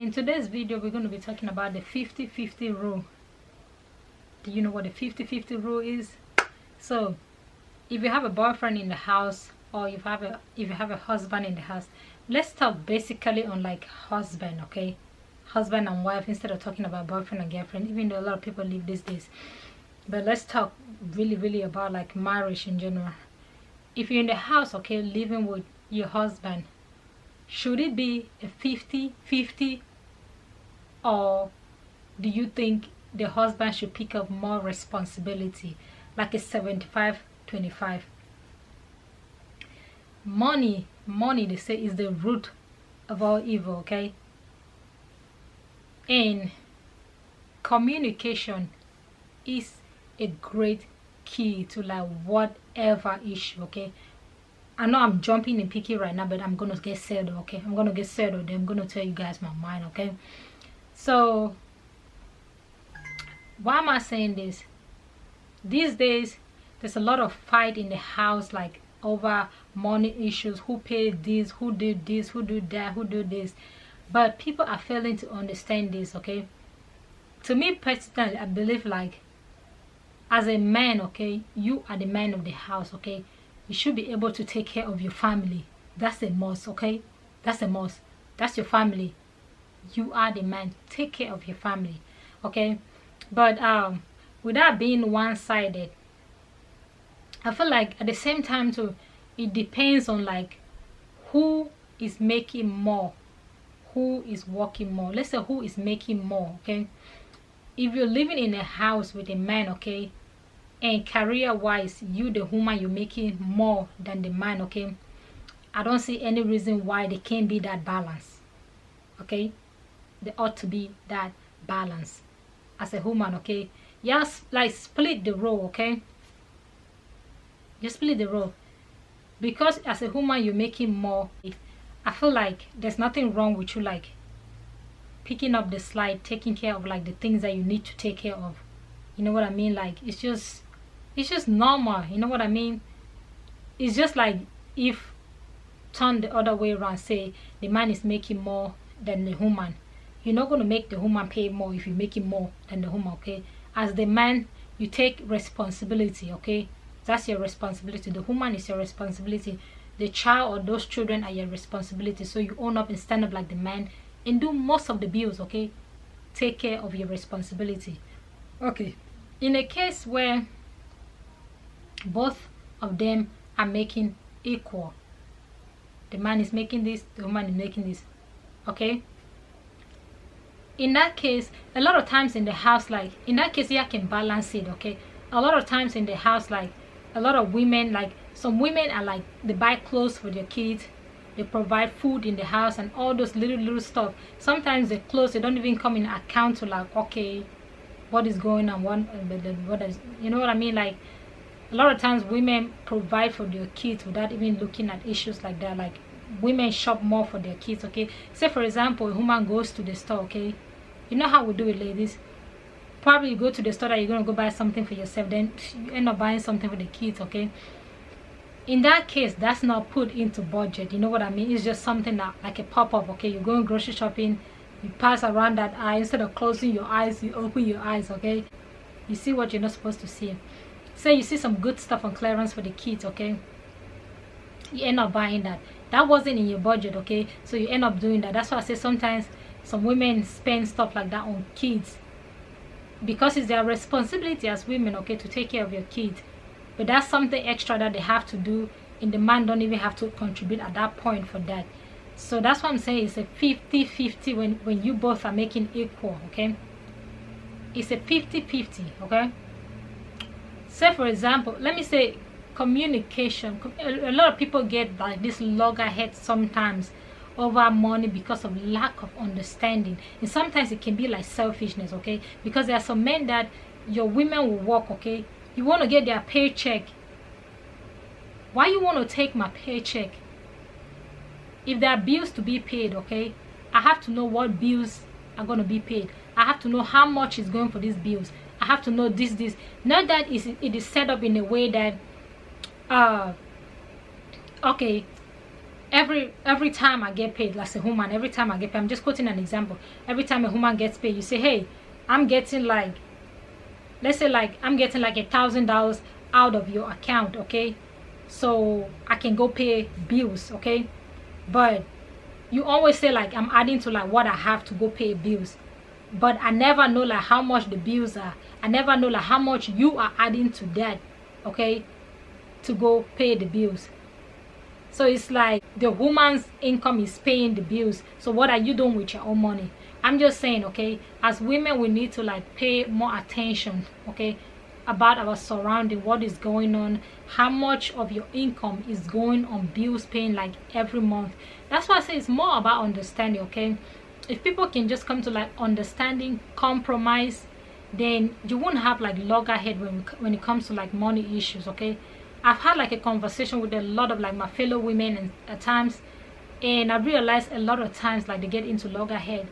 In today's video, we're going to be talking about the 50-50 rule. Do you know what the 50-50 rule is? So, if you have a boyfriend in the house, or if you have a husband in the house, let's talk basically on like husband, okay? Husband and wife, instead of talking about boyfriend and girlfriend, even though a lot of people live these days. But let's talk really about like marriage in general. If you're in the house, okay, living with your husband, should it be a 50-50, or do you think the husband should pick up more responsibility, like a 75-25? Money, they say, is the root of all evil, okay? And communication is a great key to like whatever issue, okay? I know I'm jumping and picky right now, but I'm gonna get settled, okay? I'm gonna get settled, then I'm gonna tell you guys my mind, okay? So why am I saying this? These days there's a lot of fight in the house, like over money issues, who paid this, who did this, who did that, who did this. But people are failing to understand this, okay? To me personally, I believe like as a man, okay, you are the man of the house, okay? You should be able to take care of your family. That's a must, okay? That's a must. That's your family. You are the man. Take care of your family, okay? But without being one-sided, I feel like at the same time too, it depends on like who is making more, who is working more. Let's say who is making more, okay? If you're living in a house with a man, okay, and career-wise, you the woman, you're making more than the man, okay, I don't see any reason why there can't be that balance, okay? There ought to be that balance as a woman, okay? Yes, like split the role, okay? Just split the role, because as a woman you're making more. I feel like there's nothing wrong with you like picking up the slack, taking care of like the things that you need to take care of. You know what I mean? Like it's just normal. You know what I mean? It's just like if turn the other way around, say the man is making more than the woman. You're not going to make the woman pay more if you're making more than the woman, okay? As the man, you take responsibility, okay? That's your responsibility. The woman is your responsibility. The child or those children are your responsibility. So you own up and stand up like the man and do most of the bills, okay? Take care of your responsibility. Okay. In a case where both of them are making equal, the man is making this, the woman is making this, okay? In that case, a lot of times in the house, like in that case, you can balance it, okay? A lot of times in the house, like a lot of women, like some women are like, they buy clothes for their kids, they provide food in the house and all those little stuff. Sometimes the clothes, they don't even come in account to like, okay, what is going on, what is, you know what I mean? Like a lot of times women provide for their kids without even looking at issues like that. Like women shop more for their kids, okay? Say for example, a woman goes to the store, okay? You know how we do it, ladies. Probably you go to the store that you're going to go buy something for yourself, then you end up buying something for the kids, okay? In that case, that's not put into budget. You know what I mean? It's just something that like a pop-up, okay? You're going grocery shopping, you pass around that aisle, instead of closing your eyes, you open your eyes, okay? You see what you're not supposed to see. Say you see some good stuff on clearance for the kids, okay? You end up buying that. That wasn't in your budget, okay? So you end up doing that. That's why I say sometimes some women spend stuff like that on kids, because it's their responsibility as women, okay, to take care of your kids. But that's something extra that they have to do, and the man don't even have to contribute at that point for that. So that's what I'm saying. It's a 50-50 when you both are making equal, okay? It's a 50-50, okay? Say for example, let me say communication. A lot of people get like this loggerheads sometimes over money because of lack of understanding, and sometimes it can be like selfishness, okay? Because there are some men that your women will work, okay? You want to get their paycheck. Why you want to take my paycheck? If there are bills to be paid, okay, I have to know what bills are going to be paid. I have to know how much is going for these bills. I have to know this. Not that it is set up in a way that okay, every time I get paid, like a woman, every time I get paid, I'm just quoting an example. Every time a woman gets paid, you say, hey, I'm getting like, let's say like I'm getting like $1,000 out of your account, okay, so I can go pay bills, okay. But you always say like I'm adding to like what I have to go pay bills, but I never know like how much the bills are. I never know like how much you are adding to that, okay, to go pay the bills. So it's like the woman's income is paying the bills. So what are you doing with your own money? I'm just saying, okay, as women, we need to like pay more attention, okay, about our surrounding, what is going on, how much of your income is going on bills paying like every month. That's why I say it's more about understanding, okay. If people can just come to like understanding, compromise, then you won't have like loggerhead when it comes to like money issues, okay. I've had like a conversation with a lot of like my fellow women and at times, and I realized a lot of times like they get into loggerhead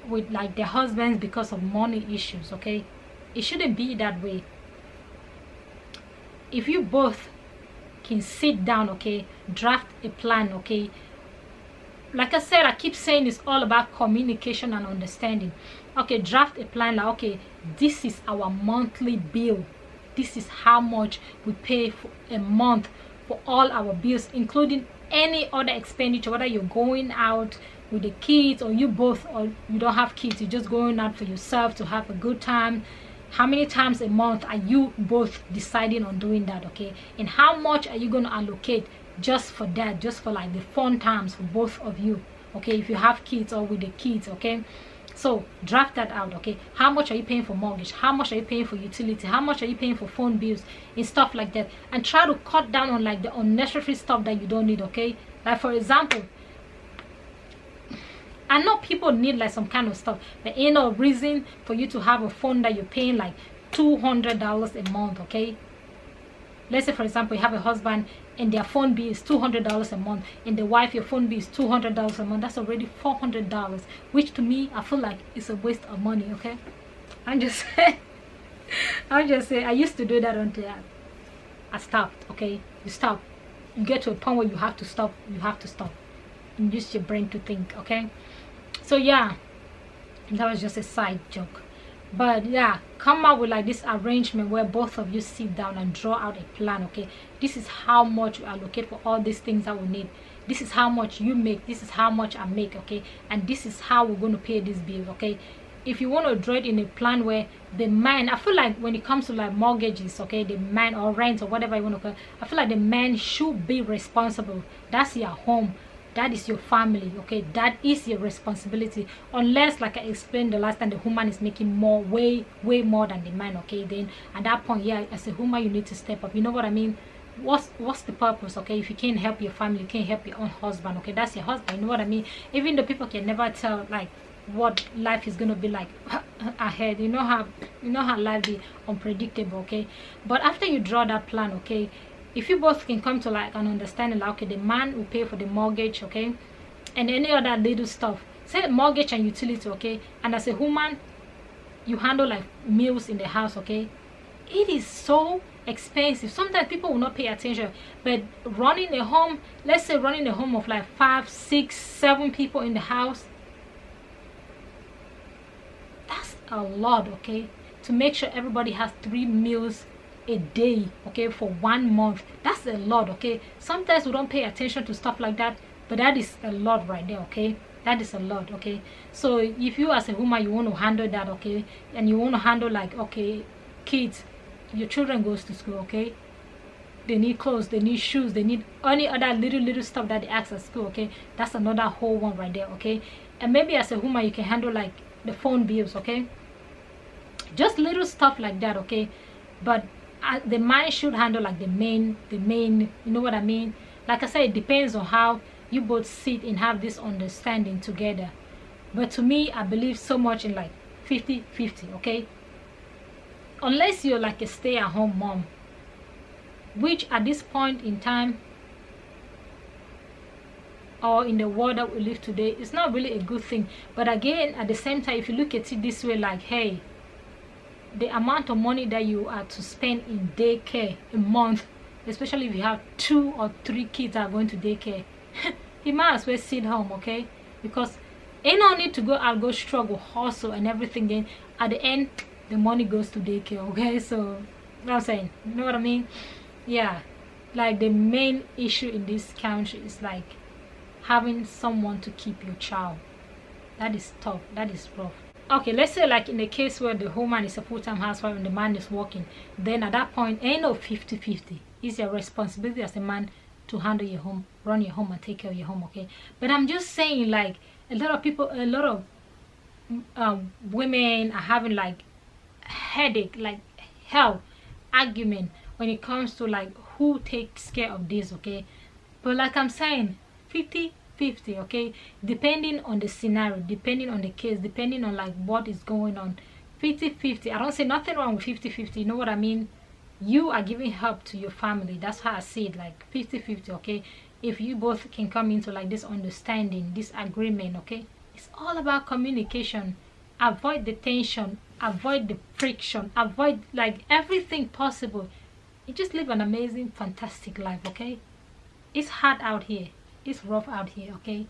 with like their husbands because of money issues, okay. It shouldn't be that way. If you both can sit down, okay, draft a plan, okay. Like I said, I keep saying it's all about communication and understanding. Okay, draft a plan like, okay, this is our monthly bill. This is how much we pay for a month for all our bills, including any other expenditure, whether you're going out with the kids or you both, or you don't have kids, you're just going out for yourself to have a good time. How many times a month are you both deciding on doing that, okay? And how much are you going to allocate just for that, just for like the fun times for both of you, okay, if you have kids or with the kids, okay. So draft that out, okay. How much are you paying for mortgage? How much are you paying for utility? How much are you paying for phone bills and stuff like that? And try to cut down on like the unnecessary stuff that you don't need, okay. Like for example, I know people need like some kind of stuff, but ain't no reason for you to have a phone that you're paying like $200 a month, okay. Let's say for example you have a husband and their phone bill is $200 a month, and the wife, your phone bill is $200 a month. That's already $400, which to me I feel like it's a waste of money, okay. I'm just saying, I used to do that until I stopped, okay. You stop, you get to a point where you have to stop. And use your brain to think, okay. So yeah, that was just a side joke. But yeah, come up with like this arrangement where both of you sit down and draw out a plan, okay. This is how much we allocate for all these things that we need. This is how much you make, this is how much I make, okay. And this is how we're going to pay this bill, okay. If you want to draw it in a plan where the man, I feel like when it comes to like mortgages, okay, the man, or rent or whatever you want to call it, I feel like the man should be responsible. That's your home, that is your family, okay. That is your responsibility, unless like I explained the last time, the woman is making more, way more than the man, okay. Then at that point, yeah, as a woman you need to step up, you know what I mean. What's the purpose, okay, if you can't help your family, you can't help your own husband, okay. That's your husband, you know what I mean. Even though people can never tell like what life is gonna be like ahead, you know how life be unpredictable, okay. But after you draw that plan, okay, if you both can come to like an understanding, like okay, the man will pay for the mortgage, okay, and any other little stuff, say mortgage and utility, okay, and as a woman you handle like meals in the house, okay. It is so expensive. Sometimes people will not pay attention, but running a home, let's say running a home of like 5, 6, 7 people in the house, that's a lot, okay, to make sure everybody has 3 meals a day, okay, for 1 month. That's a lot, okay. Sometimes we don't pay attention to stuff like that, but that is a lot right there, okay. That is a lot, okay. So if you as a woman, you want to handle that, okay, and you want to handle like, okay, kids, your children goes to school, okay, they need clothes, they need shoes, they need any other little stuff that they ask at school, okay. That's another whole one right there, okay. And maybe as a woman you can handle like the phone bills, okay, just little stuff like that, okay. But the man should handle like the main, you know what I mean. Like I said, it depends on how you both sit and have this understanding together. But to me, I believe so much in like 50-50, okay. Unless you're like a stay-at-home mom, which at this point in time or in the world that we live today, it's not really a good thing. But again, at the same time, if you look at it this way, like, hey, the amount of money that you are to spend in daycare a month, especially if you have 2 or 3 kids that are going to daycare, he might as well sit home, okay? Because ain't no need to go out, go struggle, hustle and everything. Then at the end, the money goes to daycare, okay? So, you know what I'm saying? You know what I mean? Yeah. Like, the main issue in this country is like having someone to keep your child. That is tough. That is rough. Okay, let's say like in the case where the woman is a full-time housewife and the man is working, then at that point ain't no 50-50. It's your responsibility as a man to handle your home, run your home and take care of your home, okay? But I'm just saying, like, a lot of people, a lot of women are having like headache, like hell argument when it comes to like who takes care of this, okay? But like I'm saying, 50-50, okay? Depending on the scenario, depending on the case, depending on like what is going on. 50-50. I don't say nothing wrong with 50-50. You know what I mean? You are giving help to your family. That's how I see it, like 50-50, okay? If you both can come into like this understanding, this agreement, okay? It's all about communication. Avoid the tension, avoid the friction, avoid like everything possible. You just live an amazing, fantastic life, okay? It's hard out here. It's rough out here, okay?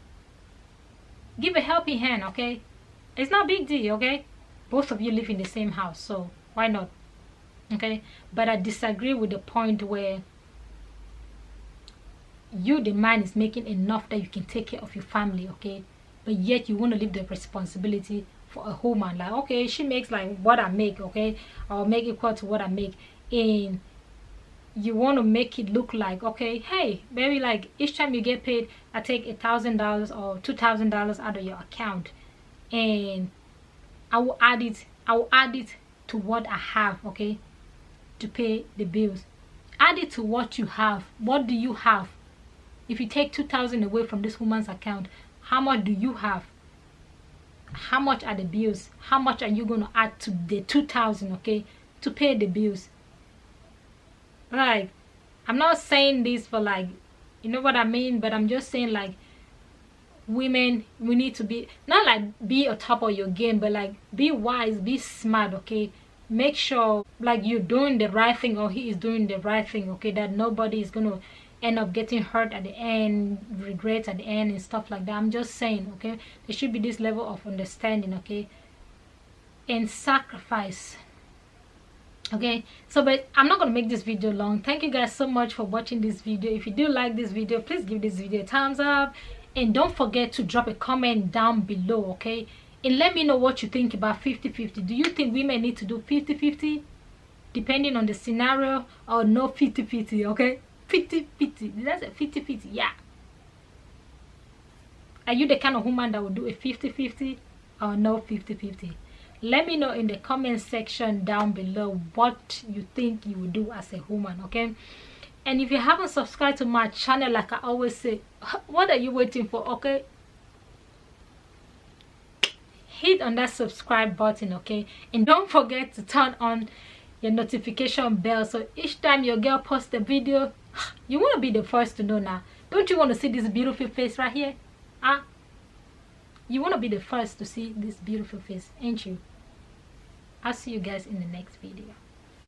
Give a helping hand, okay? It's not a big deal, okay? Both of you live in the same house, so why not? Okay? But I disagree with the point where you, the man, is making enough that you can take care of your family, okay? But yet you want to leave the responsibility for a woman. Like, okay, she makes like what I make, okay? I'll make equal to what I make. And you want to make it look like, okay, hey, baby, like each time you get paid, I take $1,000 or $2,000 out of your account, and I will add it to what I have, okay, to pay the bills. Add it to what you have. What do you have? If you take 2,000 away from this woman's account, how much do you have? How much are the bills? How much are you going to add to the 2,000, okay, to pay the bills? Like, I'm not saying this for like, you know what I mean, but I'm just saying like, women, we need to be, not like be on top of your game, but like be wise, be smart, okay? Make sure like you're doing the right thing, or he is doing the right thing, okay? That nobody is gonna end up getting hurt at the end, regrets at the end and stuff like that. I'm just saying, okay, there should be this level of understanding, okay, and sacrifice. Okay, so but I'm not gonna make this video long. Thank you guys so much for watching this video. If you do like this video, please give this video a thumbs up, and don't forget to drop a comment down below, okay? And let me know what you think about 50-50. Do you think women need to do 50-50 depending on the scenario, or no 50-50? Okay, 50-50. That's a 50-50. Yeah. Are you the kind of woman that would do a 50-50 or no 50-50? Let me know in the comment section down below what you think you would do as a woman, okay? And if you haven't subscribed to my channel, like I always say, what are you waiting for, okay? Hit on that subscribe button, okay? And don't forget to turn on your notification bell, so each time your girl posts a video, you want to be the first to know. Now, don't you want to see this beautiful face right here? Huh? You want to be the first to see this beautiful face, ain't you? I'll see you guys in the next video.